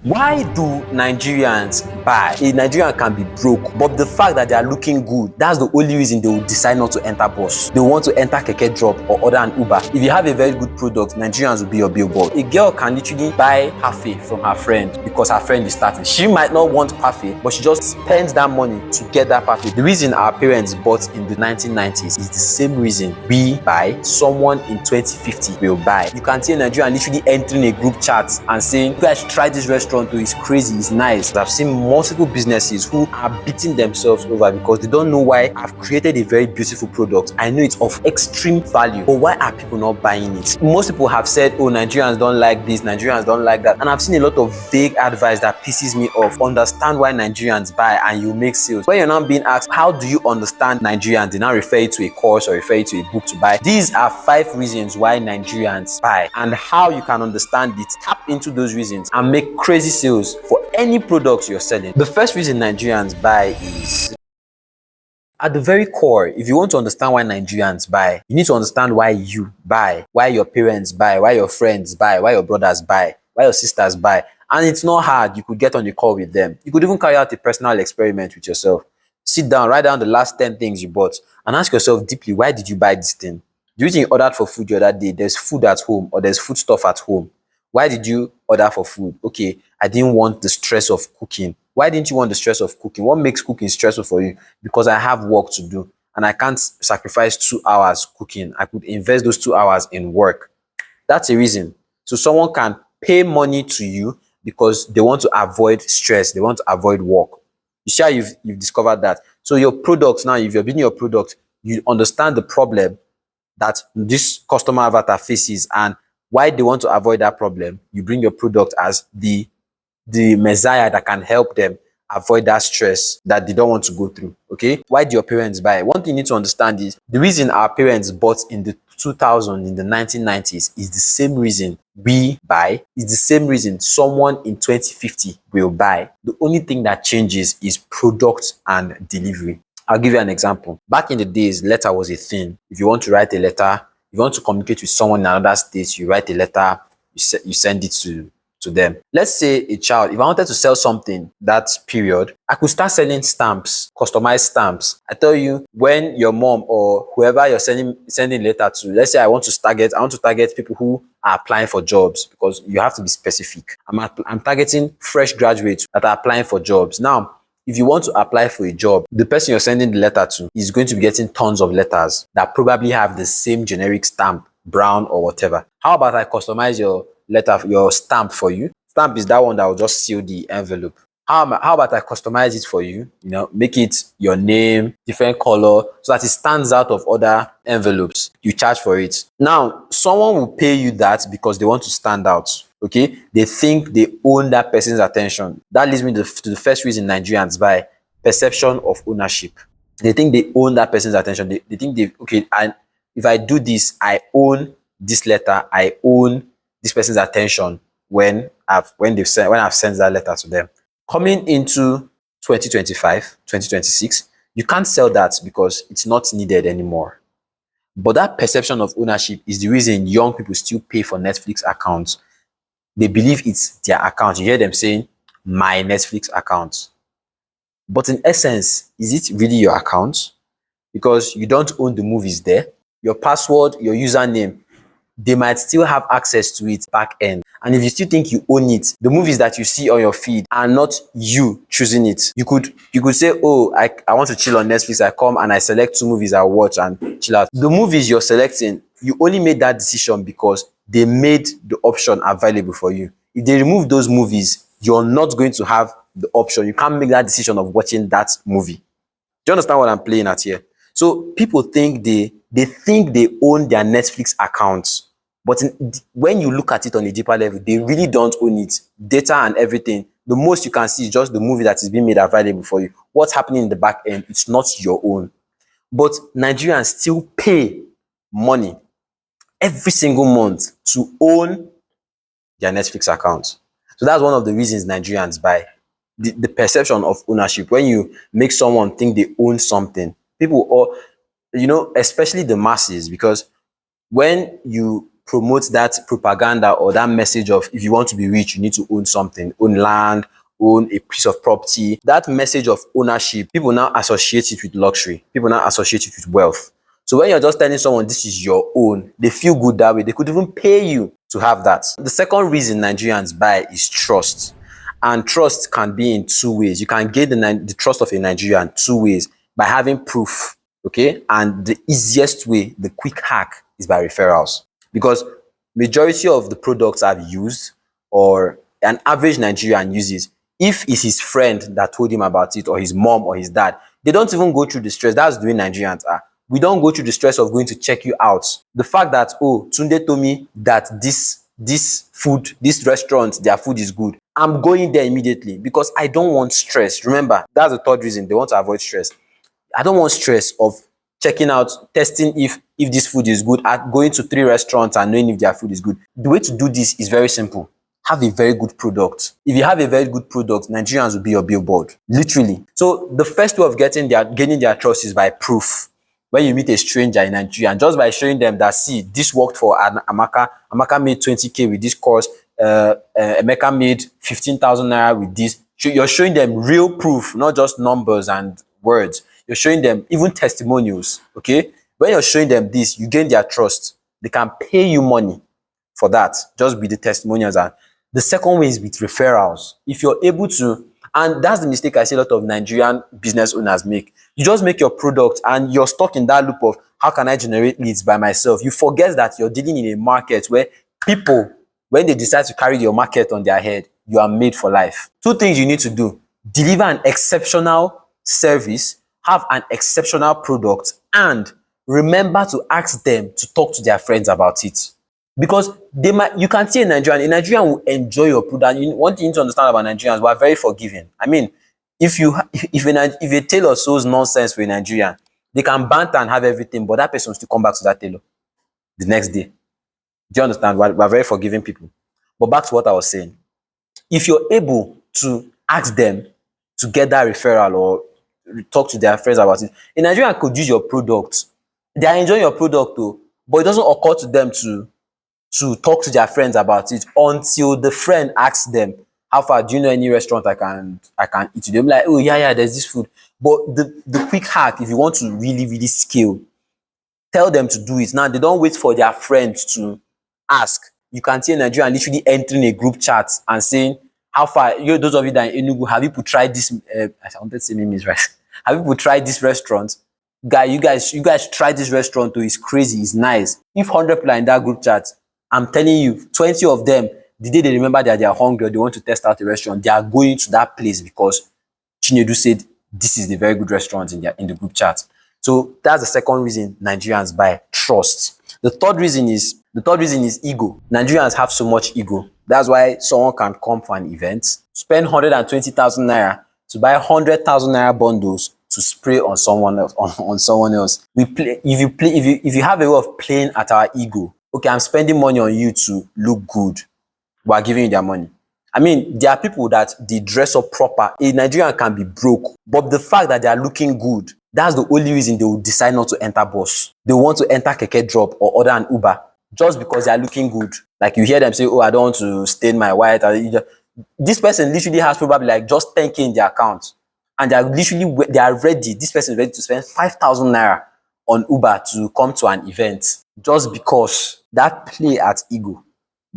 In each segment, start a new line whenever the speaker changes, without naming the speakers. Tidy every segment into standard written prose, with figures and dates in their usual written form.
Why do Nigerians buy? A Nigerian can be broke, but the fact that they are looking good, that's the only reason they will decide not to enter bus. They want to enter keke drop or order an Uber. If you have a very good product, Nigerians will be your billboard. A girl can literally buy parfait from her friend because her friend is starting. She might not want parfait, but she just spends that money to get that parfait. The reason our parents bought in the 1990s is the same reason we buy, someone in 2050 will buy. You can see a Nigerian literally entering a group chat and saying, "You guys try this restaurant, it's crazy, it's nice." I've seen multiple businesses who are beating themselves over because they don't know why I've created a very beautiful product. I know it's of extreme value, but why are people not buying it? Most people have said, "Oh, Nigerians don't like this, Nigerians don't like that," and I've seen a lot of vague advice that pisses me off. Understand why Nigerians buy and you make sales. When you're not being asked, how do you understand Nigerians, they now refer you to a course or refer you to a book to buy. These are 5 reasons why Nigerians buy, and how you can understand it. Tap into those reasons and make crazy sales for any products you're selling. The first reason Nigerians buy is, at the very core, if you want to understand why Nigerians buy, you need to understand why you buy, why your parents buy, why your friends buy, why your brothers buy, why your sisters buy. And it's not hard. You could get on the call with them. You could even carry out a personal experiment with yourself. Sit down, write down the last 10 things you bought and ask yourself deeply, why did you buy this thing? The reason you ordered for food the other day, there's food at home or there's food stuff at home. Why did you order for food? Okay, I didn't want the stress of cooking. Why didn't you want the stress of cooking? What makes cooking stressful for you? Because I have work to do and I can't sacrifice 2 hours cooking. I could invest those 2 hours in work. That's a reason. So someone can pay money to you because they want to avoid stress. They want to avoid work. You see how you've discovered that. So your product now, if you're building your product, you understand the problem that this customer avatar faces and why they want to avoid that problem. You bring your product as the messiah that can help them avoid that stress that they don't want to go through. Okay, why do your parents buy? One thing you need to understand is the reason our parents bought in the 2000s, in the 1990s, is the same reason we buy, is the same reason someone in 2050 will buy. The only thing that changes is product and delivery. I'll give you an example. Back in the days, letter was a thing. If you want to write a letter, if you want to communicate with someone in another state, you write a letter, you send it to them. Let's say a child, if I wanted to sell something that period, I could start selling stamps, customized stamps. I tell you, when your mom or whoever you're sending letter to, let's say I want to target people who are applying for jobs, because you have to be specific. I'm targeting fresh graduates that are applying for jobs. Now, if you want to apply for a job, the person you're sending the letter to is going to be getting tons of letters that probably have the same generic stamp, brown or whatever. How about I customize your letter, your stamp for you? Stamp is that one that will just seal the envelope. How about I customize it for you? You know, make it your name, different color, so that it stands out of other envelopes. You charge for it. Now, someone will pay you that because they want to stand out. Okay, they think they own that person's attention. That leads me to the first reason Nigerians buy: perception of ownership. They think they own that person's attention. They think okay, and if I do this, I own this letter, I own this person's attention when I've sent that letter to them. Coming into 2025, 2026, you can't sell that because it's not needed anymore. But that perception of ownership is the reason young people still pay for Netflix accounts. They believe it's their account. You hear them saying, "My Netflix account." But in essence, is it really your account? Because you don't own the movies there. Your password, your username, they might still have access to it back end. And if you still think you own it, the movies that you see on your feed are not you choosing it. You could say, "Oh, I want to chill on Netflix. I come and I select 2 movies I watch and chill out." The movies you're selecting, you only made that decision because they made the option available for you. If they remove those movies, you're not going to have the option. You can't make that decision of watching that movie. Do you understand what I'm playing at here? So people think they own their Netflix accounts, but when you look at it on a deeper level, they really don't own it. Data and everything, the most you can see is just the movie that is being made available for you. What's happening in the back end, it's not your own. But Nigerians still pay money every single month to own their Netflix account. So that's one of the reasons Nigerians buy. The perception of ownership. When you make someone think they own something, people, or especially the masses, because when you promote that propaganda or that message of if you want to be rich, you need to own something, own land, own a piece of property. That message of ownership, people now associate it with luxury. People now associate it with wealth. So when you're just telling someone this is your own, they feel good that way. They could even pay you to have that. The second reason Nigerians buy is trust. And trust can be in two ways. You can gain the trust of a Nigerian two ways: by having proof, okay? And the easiest way, the quick hack, is by referrals. Because majority of the products I've used, or an average Nigerian uses, if it's his friend that told him about it, or his mom or his dad, they don't even go through the stress. That's the way Nigerians are. We don't go through the stress of going to check you out. The fact that, oh, Tunde told me that this restaurant, their food is good, I'm going there immediately because I don't want stress. Remember, that's the third reason. They want to avoid stress. I don't want stress of checking out, testing if this food is good, at going to 3 restaurants and knowing if their food is good. The way to do this is very simple. Have a very good product. If you have a very good product, Nigerians will be your billboard, literally. So the first way of gaining their trust is by proof. When you meet a stranger in Nigeria, and just by showing them that, see, this worked for Amaka. Amaka made 20K with this course. Emeka made 15,000 naira with this. You're showing them real proof, not just numbers and words. You're showing them even testimonials, okay? When you're showing them this, you gain their trust. They can pay you money for that, just with the testimonials. And the second way is with referrals. If you're able to, and that's the mistake I see a lot of Nigerian business owners make. You just make your product and you're stuck in that loop of how can I generate leads by myself? You forget that you're dealing in a market where people, when they decide to carry your market on their head, you are made for life. 2 things you need to do: deliver an exceptional service, have an exceptional product, and remember to ask them to talk to their friends about it. Because you can see a Nigerian will enjoy your product. One thing you need to understand about Nigerians, we are very forgiving. I mean, if a tailor sews nonsense for a Nigerian, they can banter and have everything, but that person will still come back to that tailor the next day. Do you understand? We're very forgiving people. But back to what I was saying. If you're able to ask them to get that referral or talk to their friends about it, a Nigerian could use your product. They are enjoying your product though, but it doesn't occur to them to talk to their friends about it until the friend asks them, how far, do you know any restaurant I can eat to? They'll be like, oh yeah, there's this food. But the quick hack, if you want to really, really scale, tell them to do it. Now, they don't wait for their friends to ask. You can see a Nigerian literally entering a group chat and saying, how far, those of you that are in Enugu, have people tried this? I wanted to say memes, right? Have people tried this restaurant? You guys try this restaurant too. It's crazy, it's nice. If 100 people are in that group chat, I'm telling you, 20 of them, the day they remember that they are hungry or they want to test out the restaurant, they are going to that place because Chinedu said this is the very good restaurant in the group chat. So that's the second reason Nigerians buy: trust. The third reason is ego. Nigerians have so much ego. That's why someone can come for an event, spend 120,000 naira to buy 100,000 naira bundles to spray on someone else. If you have a way of playing at our ego, okay, I'm spending money on you to look good, we are giving you their money. I mean, there are people that they dress up proper. A Nigerian can be broke, but the fact that they are looking good, that's the only reason they will decide not to enter bus. They want to enter keke drop or order an Uber just because they are looking good. Like you hear them say, oh, I don't want to stain my white. This person literally has probably like just 10K in their account, and they are ready. This person is ready to spend 5,000 naira on Uber to come to an event just because that play at ego.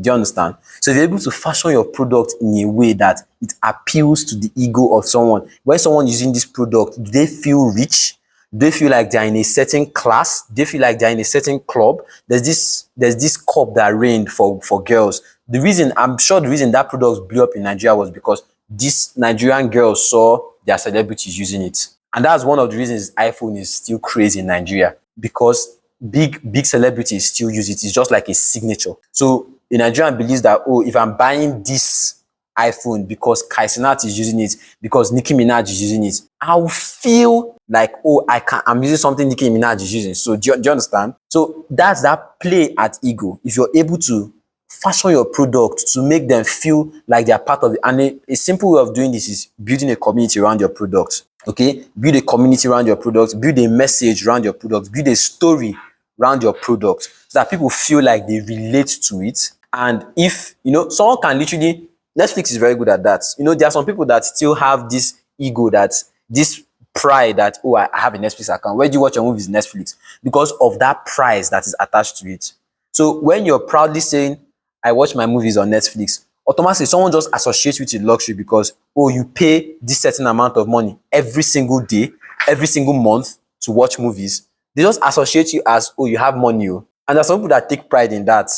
Do you understand? So if you're able to fashion your product in a way that it appeals to the ego of someone, when someone using this product, do they feel rich? Do they feel like they're in a certain class? Do they feel like they're in a certain club? There's this cup that reigned for girls. I'm sure the reason that product blew up in Nigeria was because these Nigerian girls saw their celebrities using it. And that's one of the reasons iPhone is still crazy in Nigeria, because big celebrities still use it. It's just like a signature. So a Nigerian believes that, oh, if I'm buying this iPhone because Kai Cenat is using it, because Nicki Minaj is using it, I'll feel like, oh, I'm using something Nicki Minaj is using. So do you understand? So that's that play at ego. If you're able to fashion your product to make them feel like they're part of it. And a simple way of doing this is building a community around your product. Okay? Build a community around your product, build a message around your product, build a story around your product so that people feel like they relate to it. And if, someone can literally, Netflix is very good at that. There are some people that still have this ego, that this pride that, oh, I have a Netflix account. Where do you watch your movies? Netflix. Because of that price that is attached to it. So when you're proudly saying, I watch my movies on Netflix, automatically someone just associates with your luxury because, oh, you pay this certain amount of money every single day, every single month to watch movies. They just associate you as, oh, you have money. Oh. And there's some people that take pride in that.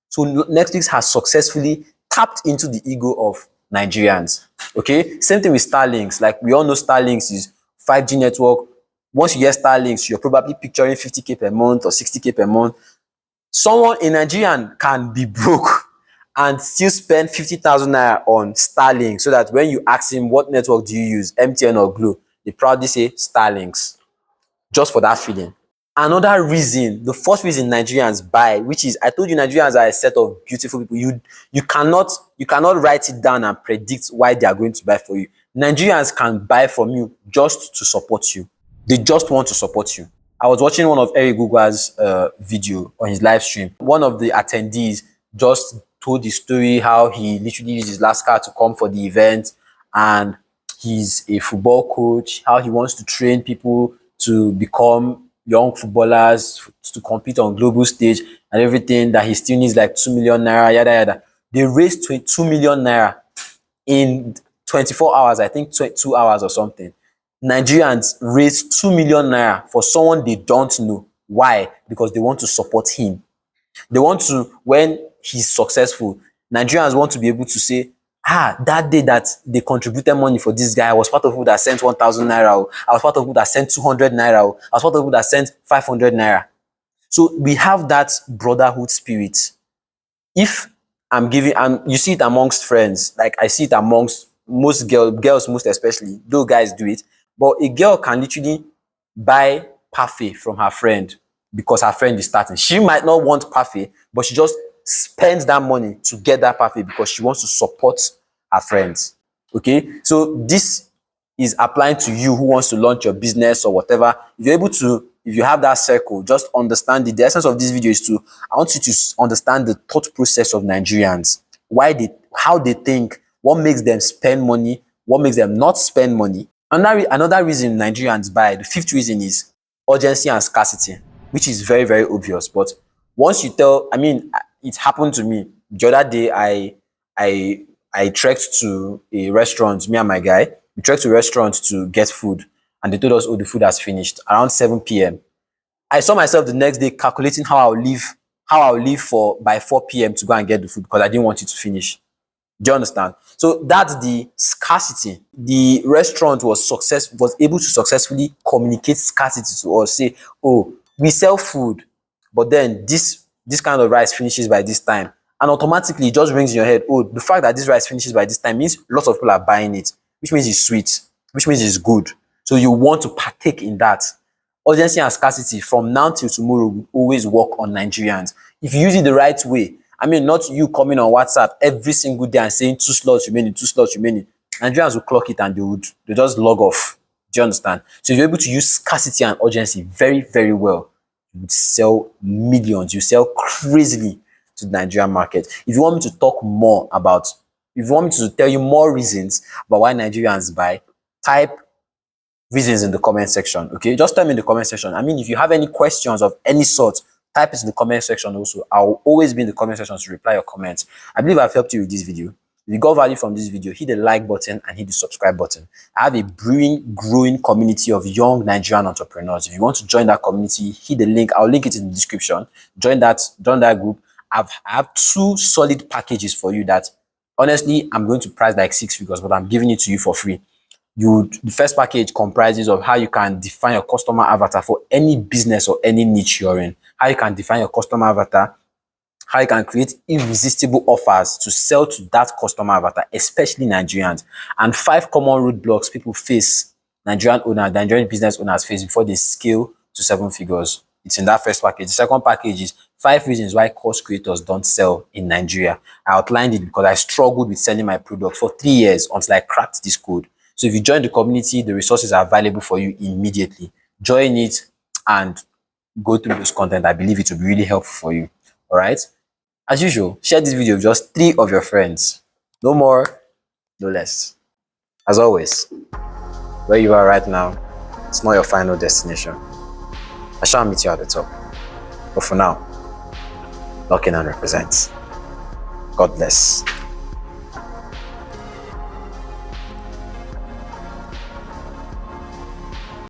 So Netflix has successfully tapped into the ego of Nigerians. Okay, same thing with Starlinks. Like we all know, Starlinks is 5G network. Once you hear Starlinks, you're probably picturing 50K per month or 60K per month. Someone in Nigerian can be broke and still spend 50,000 naira on Starlink, so that when you ask him what network do you use, MTN or Glo, they proudly say Starlinks, just for that feeling. Another reason, the first reason Nigerians buy, which is, I told you Nigerians are a set of beautiful people. You cannot write it down and predict why they are going to buy for you. Nigerians can buy from you just to support you. They just want to support you. I was watching one of Eric Guga's video on his live stream. One of the attendees just told the story how he literally used his last car to come for the event, and he's a football coach, how he wants to train people to become young footballers to compete on global stage and everything, that he still needs like 2 million naira, yada yada. They raised 2 million naira in 24 hours, I think 2 hours or something. Nigerians raised 2 million naira for someone they don't know. Why? Because they want to support him. They want to, when he's successful, Nigerians want to be able to say, that day that they contributed money for this guy, I was part of people that sent 1,000 naira. I was part of people that sent 200 naira. I was part of people that sent 500 naira. So we have that brotherhood spirit. If I'm giving, and you see it amongst friends, like I see it amongst most girls most especially, though guys do it, but a girl can literally buy parfait from her friend because her friend is starting. She might not want parfait, but she just spends that money to get that parfait because she wants to support her friends. Okay, so this is applying to you who wants to launch your business or whatever. If you're able to, if you have that circle, just understand it. The essence of this video is to, I want you to understand the thought process of Nigerians, how they think, what makes them spend money, what makes them not spend money. Another reason Nigerians buy, the fifth reason, is urgency and scarcity, which is very, very obvious. But once you tell, it happened to me. The other day, I trekked to a restaurant, me and my guy. We trekked to a restaurant to get food, and they told us, oh, the food has finished around 7 p.m. I saw myself the next day calculating how I'll leave by 4 p.m. to go and get the food because I didn't want it to finish. Do you understand? So that's the scarcity. The restaurant was able to successfully communicate scarcity to us. Say, oh, we sell food, but then this kind of rice finishes by this time. And automatically it just rings in your head, oh, the fact that this rice finishes by this time means lots of people are buying it, which means it's sweet, which means it's good. So you want to partake in that. Urgency and scarcity from now till tomorrow will always work on Nigerians. If you use it the right way, not you coming on WhatsApp every single day and saying 2 slots remaining, 2 slots remaining. Nigerians will clock it and they just log off. Do you understand? So if you're able to use scarcity and urgency very, very well, you would sell millions. You sell crazily to the Nigerian market. If you want me to tell you more reasons about why Nigerians buy, type reasons in the comment section. Okay, just tell me in the comment section. If you have any questions of any sort, type it in the comment section also. I'll always be in the comment section to reply your comments. I believe I've helped you with this video. If you got value from this video, hit the like button and hit the subscribe button. I have a growing community of young Nigerian entrepreneurs. If you want to join that community, hit the link. I'll link it in the description. Join that group. I have 2 solid packages for you that, honestly, I'm going to price like 6 figures, but I'm giving it to you for free. The first package comprises of how you can define your customer avatar for any business or any niche you're in. How you can define your customer avatar, how you can create irresistible offers to sell to that customer avatar, especially Nigerians, and 5 common roadblocks people face, Nigerian business owners face before they scale to 7 figures. It's in that first package. The second package is 5 reasons why course creators don't sell in Nigeria. I outlined it because I struggled with selling my product for 3 years until I cracked this code. So if you join the community, the resources are available for you immediately. Join it and go through those content. I believe it will be really helpful for you. All right. As usual, share this video with just 3 of your friends. No more, no less. As always, where you are right now, it's not your final destination. I shall meet you at the top. But for now, lock in and represent. God bless.